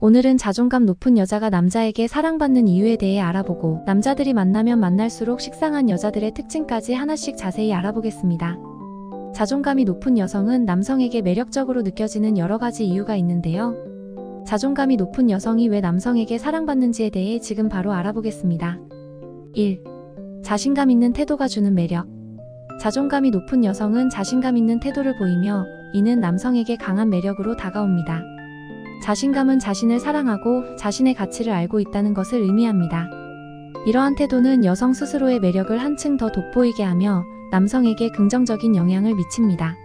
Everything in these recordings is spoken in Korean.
오늘은 자존감 높은 여자가 남자에게 사랑받는 이유에 대해 알아보고 남자들이 만나면 만날수록 식상한 여자들의 특징까지 하나씩 자세히 알아보겠습니다. 자존감이 높은 여성은 남성에게 매력적으로 느껴지는 여러 가지 이유가 있는데요. 자존감이 높은 여성이 왜 남성에게 사랑받는지에 대해 지금 바로 알아보겠습니다. 1. 자신감 있는 태도가 주는 매력. 자존감이 높은 여성은 자신감 있는 태도를 보이며 이는 남성에게 강한 매력으로 다가옵니다. 자신감은 자신을 사랑하고 자신의 가치를 알고 있다는 것을 의미합니다. 이러한 태도는 여성 스스로의 매력을 한층 더 돋보이게 하며 남성에게 긍정적인 영향을 미칩니다.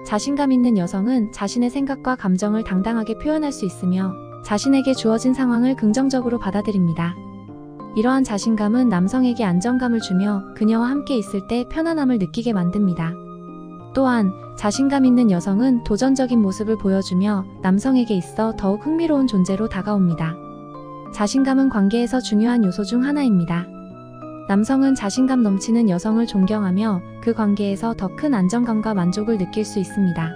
자신감 있는 여성은 자신의 생각과 감정을 당당하게 표현할 수 있으며 자신에게 주어진 상황을 긍정적으로 받아들입니다. 이러한 자신감은 남성에게 안정감을 주며 그녀와 함께 있을 때 편안함을 느끼게 만듭니다. 또한 자신감 있는 여성은 도전적인 모습을 보여주며 남성에게 있어 더욱 흥미로운 존재로 다가옵니다. 자신감은 관계에서 중요한 요소 중 하나입니다. 남성은 자신감 넘치는 여성을 존경하며 그 관계에서 더 큰 안정감과 만족을 느낄 수 있습니다.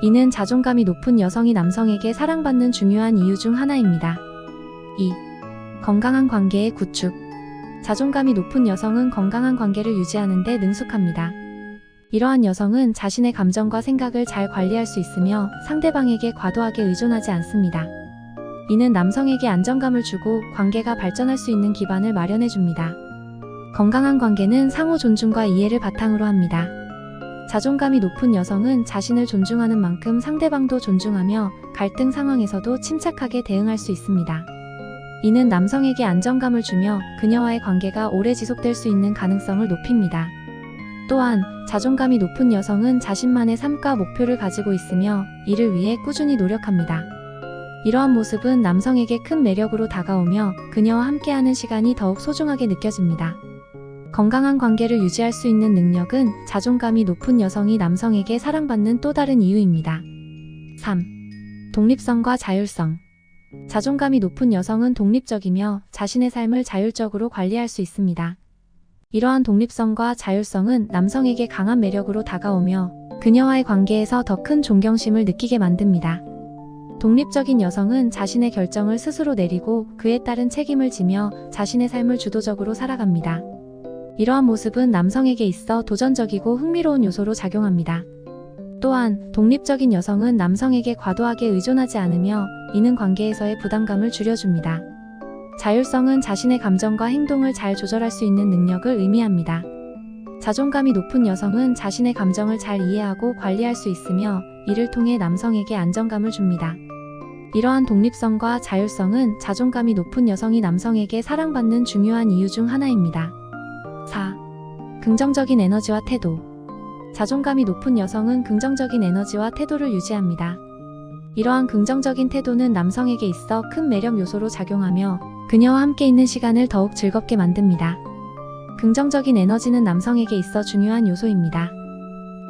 이는 자존감이 높은 여성이 남성에게 사랑받는 중요한 이유 중 하나입니다. 2. 건강한 관계의 구축. 자존감이 높은 여성은 건강한 관계를 유지하는 데 능숙합니다. 이러한 여성은 자신의 감정과 생각을 잘 관리할 수 있으며 상대방에게 과도하게 의존하지 않습니다. 이는 남성에게 안정감을 주고 관계가 발전할 수 있는 기반을 마련해 줍니다. 건강한 관계는 상호 존중과 이해를 바탕으로 합니다. 자존감이 높은 여성은 자신을 존중하는 만큼 상대방도 존중하며 갈등 상황에서도 침착하게 대응할 수 있습니다. 이는 남성에게 안정감을 주며 그녀와의 관계가 오래 지속될 수 있는 가능성을 높입니다. 또한 자존감이 높은 여성은 자신만의 삶과 목표를 가지고 있으며 이를 위해 꾸준히 노력합니다. 이러한 모습은 남성에게 큰 매력으로 다가오며 그녀와 함께하는 시간이 더욱 소중하게 느껴집니다. 건강한 관계를 유지할 수 있는 능력은 자존감이 높은 여성이 남성에게 사랑받는 또 다른 이유입니다. 3. 독립성과 자율성. 자존감이 높은 여성은 독립적이며 자신의 삶을 자율적으로 관리할 수 있습니다. 이러한 독립성과 자율성은 남성에게 강한 매력으로 다가오며 그녀와의 관계에서 더 큰 존경심을 느끼게 만듭니다. 독립적인 여성은 자신의 결정을 스스로 내리고 그에 따른 책임을 지며 자신의 삶을 주도적으로 살아갑니다. 이러한 모습은 남성에게 있어 도전적이고 흥미로운 요소로 작용합니다. 또한 독립적인 여성은 남성에게 과도하게 의존하지 않으며 이는 관계에서의 부담감을 줄여줍니다. 자율성은 자신의 감정과 행동을 잘 조절할 수 있는 능력을 의미합니다. 자존감이 높은 여성은 자신의 감정을 잘 이해하고 관리할 수 있으며 이를 통해 남성에게 안정감을 줍니다. 이러한 독립성과 자율성은 자존감이 높은 여성이 남성에게 사랑받는 중요한 이유 중 하나입니다. 4. 긍정적인 에너지와 태도. 자존감이 높은 여성은 긍정적인 에너지와 태도를 유지합니다. 이러한 긍정적인 태도는 남성에게 있어 큰 매력 요소로 작용하며 그녀와 함께 있는 시간을 더욱 즐겁게 만듭니다. 긍정적인 에너지는 남성에게 있어 중요한 요소입니다.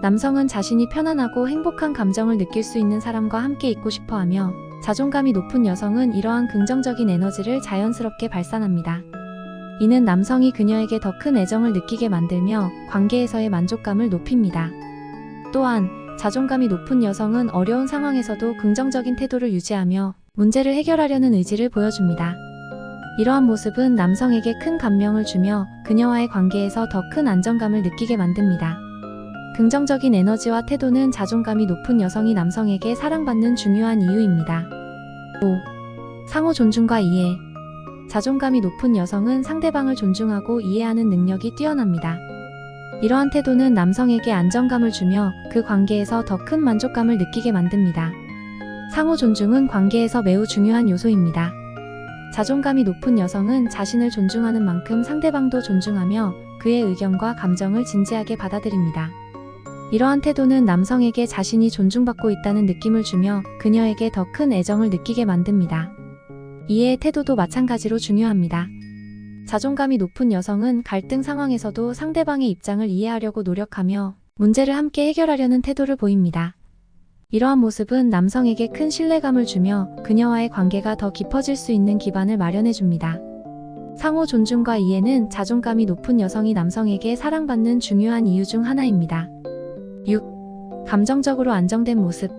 남성은 자신이 편안하고 행복한 감정을 느낄 수 있는 사람과 함께 있고 싶어하며 자존감이 높은 여성은 이러한 긍정적인 에너지를 자연스럽게 발산합니다. 이는 남성이 그녀에게 더 큰 애정을 느끼게 만들며 관계에서의 만족감을 높입니다. 또한 자존감이 높은 여성은 어려운 상황에서도 긍정적인 태도를 유지하며 문제를 해결하려는 의지를 보여줍니다. 이러한 모습은 남성에게 큰 감명을 주며 그녀와의 관계에서 더 큰 안정감을 느끼게 만듭니다. 긍정적인 에너지와 태도는 자존감이 높은 여성이 남성에게 사랑받는 중요한 이유입니다. 5. 상호 존중과 이해. 자존감이 높은 여성은 상대방을 존중하고 이해하는 능력이 뛰어납니다. 이러한 태도는 남성에게 안정감을 주며 그 관계에서 더 큰 만족감을 느끼게 만듭니다. 상호 존중은 관계에서 매우 중요한 요소입니다. 자존감이 높은 여성은 자신을 존중하는 만큼 상대방도 존중하며 그의 의견과 감정을 진지하게 받아들입니다. 이러한 태도는 남성에게 자신이 존중받고 있다는 느낌을 주며 그녀에게 더 큰 애정을 느끼게 만듭니다. 이해의 태도도 마찬가지로 중요합니다. 자존감이 높은 여성은 갈등 상황에서도 상대방의 입장을 이해하려고 노력하며 문제를 함께 해결하려는 태도를 보입니다. 이러한 모습은 남성에게 큰 신뢰감을 주며 그녀와의 관계가 더 깊어질 수 있는 기반을 마련해 줍니다. 상호 존중과 이해는 자존감이 높은 여성이 남성에게 사랑받는 중요한 이유 중 하나입니다. 6. 감정적으로 안정된 모습.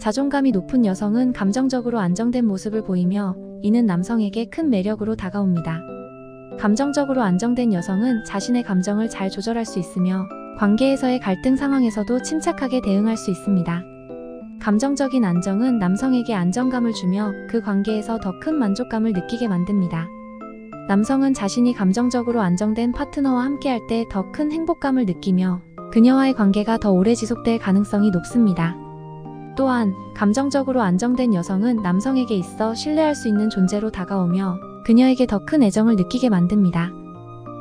자존감이 높은 여성은 감정적으로 안정된 모습을 보이며 이는 남성에게 큰 매력으로 다가옵니다. 감정적으로 안정된 여성은 자신의 감정을 잘 조절할 수 있으며 관계에서의 갈등 상황에서도 침착하게 대응할 수 있습니다. 감정적인 안정은 남성에게 안정감을 주며 그 관계에서 더 큰 만족감을 느끼게 만듭니다. 남성은 자신이 감정적으로 안정된 파트너와 함께할 때 더 큰 행복감을 느끼며 그녀와의 관계가 더 오래 지속될 가능성이 높습니다. 또한 감정적으로 안정된 여성은 남성에게 있어 신뢰할 수 있는 존재로 다가오며 그녀에게 더 큰 애정을 느끼게 만듭니다.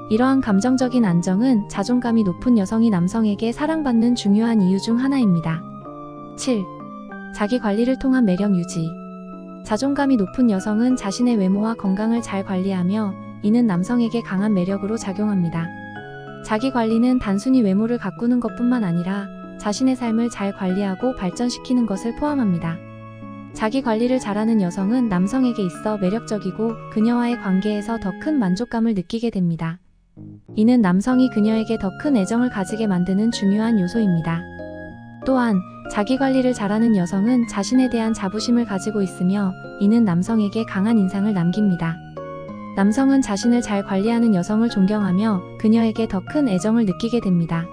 이러한 감정적인 안정은 자존감이 높은 여성이 남성에게 사랑받는 중요한 이유 중 하나입니다. 7. 자기 관리를 통한 매력 유지. 자존감이 높은 여성은 자신의 외모와 건강을 잘 관리하며 이는 남성에게 강한 매력으로 작용합니다. 자기 관리는 단순히 외모를 가꾸는 것뿐만 아니라 자신의 삶을 잘 관리하고 발전시키는 것을 포함합니다. 자기 관리를 잘하는 여성은 남성에게 있어 매력적이고 그녀와의 관계에서 더 큰 만족감을 느끼게 됩니다. 이는 남성이 그녀에게 더 큰 애정을 가지게 만드는 중요한 요소입니다. 또한 자기 관리를 잘하는 여성은 자신에 대한 자부심을 가지고 있으며 이는 남성에게 강한 인상을 남깁니다. 남성은 자신을 잘 관리하는 여성을 존경하며 그녀에게 더 큰 애정을 느끼게 됩니다.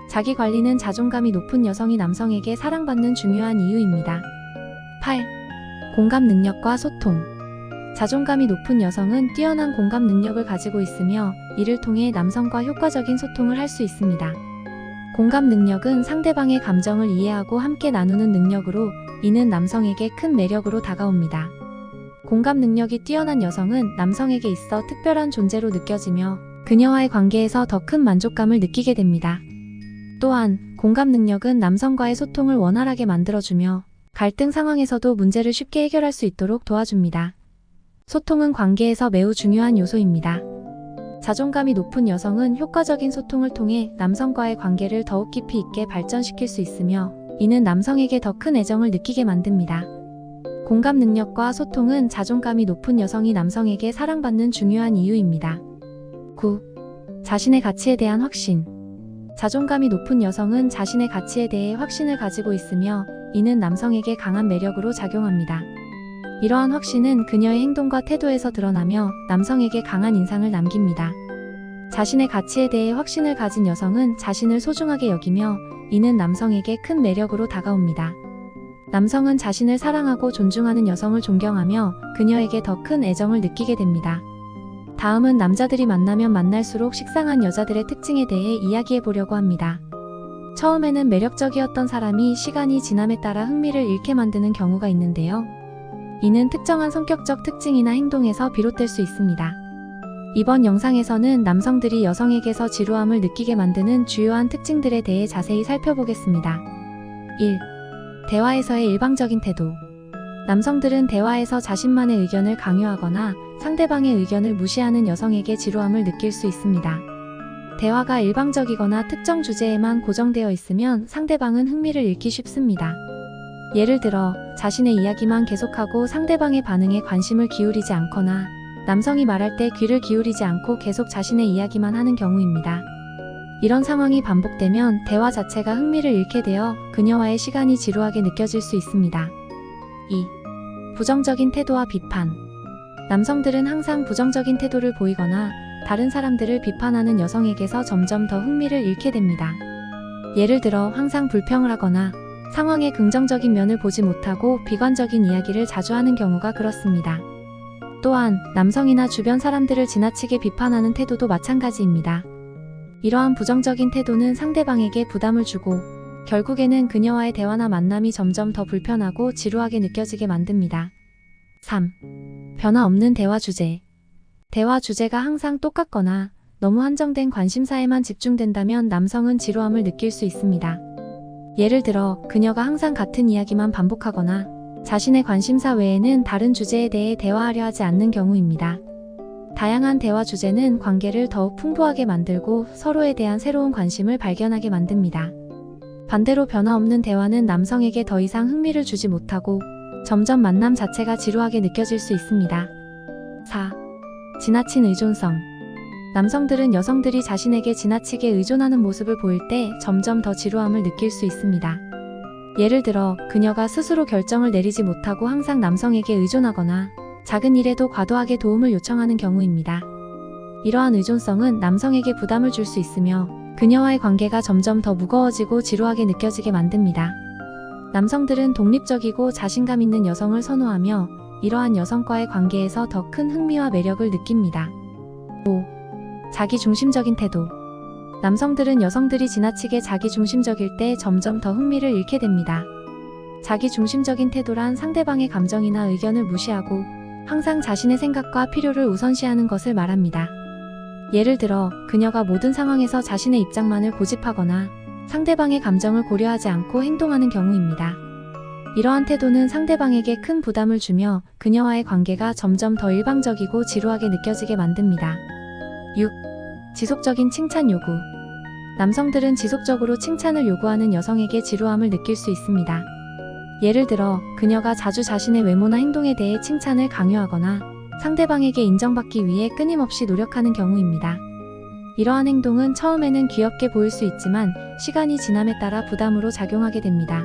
자기 관리는 자존감이 높은 여성이 남성에게 사랑받는 중요한 이유입니다. 8. 공감 능력과 소통. 자존감이 높은 여성은 뛰어난 공감 능력을 가지고 있으며 이를 통해 남성과 효과적인 소통을 할 수 있습니다. 공감 능력은 상대방의 감정을 이해하고 함께 나누는 능력으로 이는 남성에게 큰 매력으로 다가옵니다. 공감 능력이 뛰어난 여성은 남성에게 있어 특별한 존재로 느껴지며 그녀와의 관계에서 더 큰 만족감을 느끼게 됩니다. 또한 공감 능력은 남성과의 소통을 원활하게 만들어주며 갈등 상황에서도 문제를 쉽게 해결할 수 있도록 도와줍니다. 소통은 관계에서 매우 중요한 요소입니다. 자존감이 높은 여성은 효과적인 소통을 통해 남성과의 관계를 더욱 깊이 있게 발전시킬 수 있으며 이는 남성에게 더 큰 애정을 느끼게 만듭니다. 공감 능력과 소통은 자존감이 높은 여성이 남성에게 사랑받는 중요한 이유입니다. 9. 자신의 가치에 대한 확신. 자존감이 높은 여성은 자신의 가치에 대해 확신을 가지고 있으며 이는 남성에게 강한 매력으로 작용합니다. 이러한 확신은 그녀의 행동과 태도에서 드러나며 남성에게 강한 인상을 남깁니다. 자신의 가치에 대해 확신을 가진 여성은 자신을 소중하게 여기며 이는 남성에게 큰 매력으로 다가옵니다. 남성은 자신을 사랑하고 존중하는 여성을 존경하며 그녀에게 더 큰 애정을 느끼게 됩니다. 다음은 남자들이 만나면 만날수록 식상한 여자들의 특징에 대해 이야기해 보려고 합니다. 처음에는 매력적이었던 사람이 시간이 지남에 따라 흥미를 잃게 만드는 경우가 있는데요. 이는 특정한 성격적 특징이나 행동에서 비롯될 수 있습니다. 이번 영상에서는 남성들이 여성에게서 지루함을 느끼게 만드는 주요한 특징들에 대해 자세히 살펴보겠습니다. 1. 대화에서의 일방적인 태도. 남성들은 대화에서 자신만의 의견을 강요하거나 상대방의 의견을 무시하는 여성에게 지루함을 느낄 수 있습니다. 대화가 일방적이거나 특정 주제에만 고정되어 있으면 상대방은 흥미를 잃기 쉽습니다. 예를 들어 자신의 이야기만 계속하고 상대방의 반응에 관심을 기울이지 않거나 남성이 말할 때 귀를 기울이지 않고 계속 자신의 이야기만 하는 경우입니다. 이런 상황이 반복되면 대화 자체가 흥미를 잃게 되어 그녀와의 시간이 지루하게 느껴질 수 있습니다. 2. 부정적인 태도와 비판. 남성들은 항상 부정적인 태도를 보이거나 다른 사람들을 비판하는 여성에게서 점점 더 흥미를 잃게 됩니다. 예를 들어 항상 불평을 하거나 상황의 긍정적인 면을 보지 못하고 비관적인 이야기를 자주 하는 경우가 그렇습니다. 또한 남성이나 주변 사람들을 지나치게 비판하는 태도도 마찬가지입니다. 이러한 부정적인 태도는 상대방에게 부담을 주고 결국에는 그녀와의 대화나 만남이 점점 더 불편하고 지루하게 느껴지게 만듭니다. 3. 변화 없는 대화 주제. 대화 주제가 항상 똑같거나 너무 한정된 관심사에만 집중된다면 남성은 지루함을 느낄 수 있습니다. 예를 들어 그녀가 항상 같은 이야기만 반복하거나 자신의 관심사 외에는 다른 주제에 대해 대화하려 하지 않는 경우입니다. 다양한 대화 주제는 관계를 더욱 풍부하게 만들고 서로에 대한 새로운 관심을 발견하게 만듭니다. 반대로 변화 없는 대화는 남성에게 더 이상 흥미를 주지 못하고 점점 만남 자체가 지루하게 느껴질 수 있습니다. 4. 지나친 의존성. 남성들은 여성들이 자신에게 지나치게 의존하는 모습을 보일 때 점점 더 지루함을 느낄 수 있습니다. 예를 들어 그녀가 스스로 결정을 내리지 못하고 항상 남성에게 의존하거나 작은 일에도 과도하게 도움을 요청하는 경우입니다. 이러한 의존성은 남성에게 부담을 줄 수 있으며 그녀와의 관계가 점점 더 무거워지고 지루하게 느껴지게 만듭니다. 남성들은 독립적이고 자신감 있는 여성을 선호하며 이러한 여성과의 관계에서 더 큰 흥미와 매력을 느낍니다. 5. 자기중심적인 태도. 남성들은 여성들이 지나치게 자기중심적일 때 점점 더 흥미를 잃게 됩니다. 자기중심적인 태도란 상대방의 감정이나 의견을 무시하고 항상 자신의 생각과 필요를 우선시하는 것을 말합니다. 예를 들어 그녀가 모든 상황에서 자신의 입장만을 고집하거나 상대방의 감정을 고려하지 않고 행동하는 경우입니다. 이러한 태도는 상대방에게 큰 부담을 주며 그녀와의 관계가 점점 더 일방적이고 지루하게 느껴지게 만듭니다. 6. 지속적인 칭찬 요구. 남성들은 지속적으로 칭찬을 요구하는 여성에게 지루함을 느낄 수 있습니다. 예를 들어 그녀가 자주 자신의 외모나 행동에 대해 칭찬을 강요하거나 상대방에게 인정받기 위해 끊임없이 노력하는 경우입니다. 이러한 행동은 처음에는 귀엽게 보일 수 있지만 시간이 지남에 따라 부담으로 작용하게 됩니다.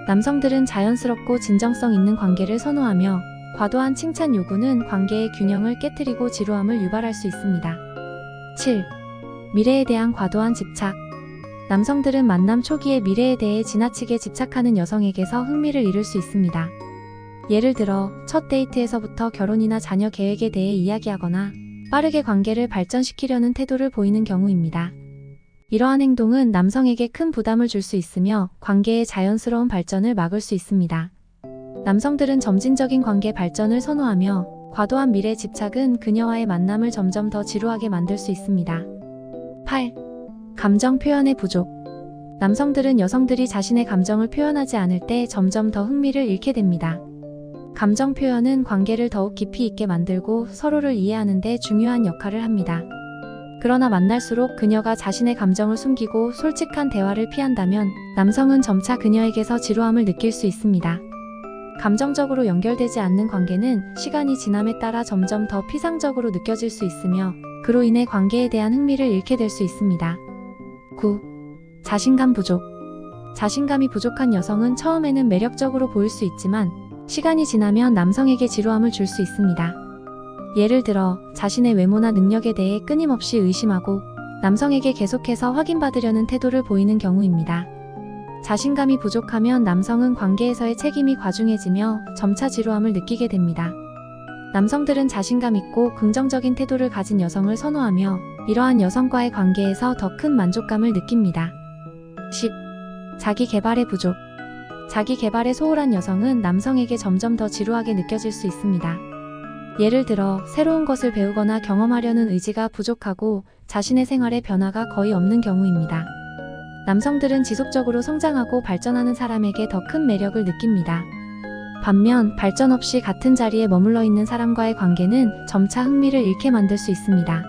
남성들은 자연스럽고 진정성 있는 관계를 선호하며 과도한 칭찬 요구는 관계의 균형을 깨트리고 지루함을 유발할 수 있습니다. 7. 미래에 대한 과도한 집착. 남성들은 만남 초기에 미래에 대해 지나치게 집착하는 여성에게서 흥미를 잃을 수 있습니다. 예를 들어 첫 데이트에서부터 결혼이나 자녀 계획에 대해 이야기하거나 빠르게 관계를 발전시키려는 태도를 보이는 경우입니다. 이러한 행동은 남성에게 큰 부담을 줄 수 있으며 관계의 자연스러운 발전을 막을 수 있습니다. 남성들은 점진적인 관계 발전을 선호하며 과도한 미래 집착은 그녀와의 만남을 점점 더 지루하게 만들 수 있습니다. 8. 감정 표현의 부족. 남성들은 여성들이 자신의 감정을 표현하지 않을 때 점점 더 흥미를 잃게 됩니다. 감정 표현은 관계를 더욱 깊이 있게 만들고 서로를 이해하는 데 중요한 역할을 합니다. 그러나 만날수록 그녀가 자신의 감정을 숨기고 솔직한 대화를 피한다면 남성은 점차 그녀에게서 지루함을 느낄 수 있습니다. 감정적으로 연결되지 않는 관계는 시간이 지남에 따라 점점 더 피상적으로 느껴질 수 있으며 그로 인해 관계에 대한 흥미를 잃게 될 수 있습니다. 9. 자신감 부족. 자신감이 부족한 여성은 처음에는 매력적으로 보일 수 있지만 시간이 지나면 남성에게 지루함을 줄 수 있습니다. 예를 들어 자신의 외모나 능력에 대해 끊임없이 의심하고 남성에게 계속해서 확인받으려는 태도를 보이는 경우입니다. 자신감이 부족하면 남성은 관계에서의 책임이 과중해지며 점차 지루함을 느끼게 됩니다. 남성들은 자신감 있고 긍정적인 태도를 가진 여성을 선호하며 이러한 여성과의 관계에서 더 큰 만족감을 느낍니다. 10. 자기 개발의 부족. 자기 개발에 소홀한 여성은 남성에게 점점 더 지루하게 느껴질 수 있습니다. 예를 들어 새로운 것을 배우거나 경험하려는 의지가 부족하고 자신의 생활에 변화가 거의 없는 경우입니다. 남성들은 지속적으로 성장하고 발전하는 사람에게 더 큰 매력을 느낍니다. 반면 발전 없이 같은 자리에 머물러 있는 사람과의 관계는 점차 흥미를 잃게 만들 수 있습니다.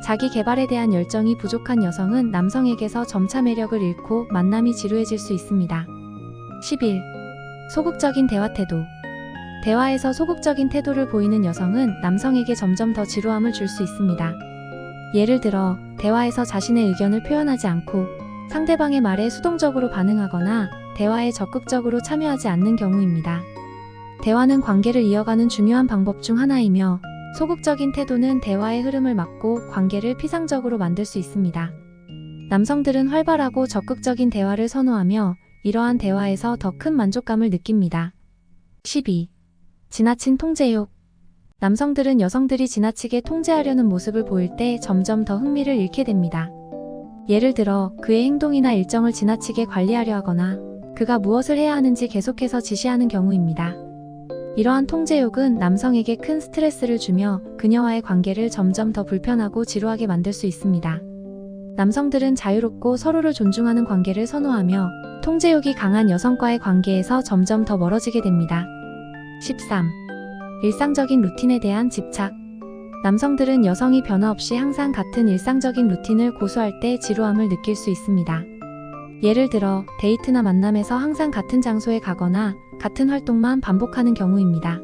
자기 개발에 대한 열정이 부족한 여성은 남성에게서 점차 매력을 잃고 만남이 지루해질 수 있습니다. 11. 소극적인 대화 태도. 대화에서 소극적인 태도를 보이는 여성은 남성에게 점점 더 지루함을 줄 수 있습니다. 예를 들어 대화에서 자신의 의견을 표현하지 않고 상대방의 말에 수동적으로 반응하거나 대화에 적극적으로 참여하지 않는 경우입니다. 대화는 관계를 이어가는 중요한 방법 중 하나이며 소극적인 태도는 대화의 흐름을 막고 관계를 피상적으로 만들 수 있습니다. 남성들은 활발하고 적극적인 대화를 선호하며 이러한 대화에서 더 큰 만족감을 느낍니다. 12. 지나친 통제욕. 남성들은 여성들이 지나치게 통제하려는 모습을 보일 때 점점 더 흥미를 잃게 됩니다. 예를 들어 그의 행동이나 일정을 지나치게 관리하려 하거나 그가 무엇을 해야 하는지 계속해서 지시하는 경우입니다. 이러한 통제욕은 남성에게 큰 스트레스를 주며 그녀와의 관계를 점점 더 불편하고 지루하게 만들 수 있습니다. 남성들은 자유롭고 서로를 존중하는 관계를 선호하며 통제욕이 강한 여성과의 관계에서 점점 더 멀어지게 됩니다. 13. 일상적인 루틴에 대한 집착. 남성들은 여성이 변화 없이 항상 같은 일상적인 루틴을 고수할 때 지루함을 느낄 수 있습니다. 예를 들어 데이트나 만남에서 항상 같은 장소에 가거나 같은 활동만 반복하는 경우입니다.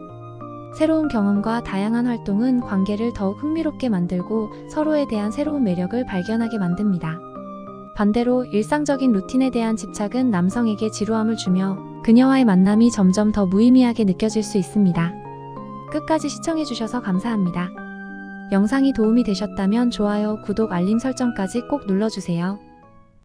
새로운 경험과 다양한 활동은 관계를 더욱 흥미롭게 만들고 서로에 대한 새로운 매력을 발견하게 만듭니다. 반대로 일상적인 루틴에 대한 집착은 남성에게 지루함을 주며 그녀와의 만남이 점점 더 무의미하게 느껴질 수 있습니다. 끝까지 시청해주셔서 감사합니다. 영상이 도움이 되셨다면 좋아요, 구독, 알림 설정까지 꼭 눌러주세요.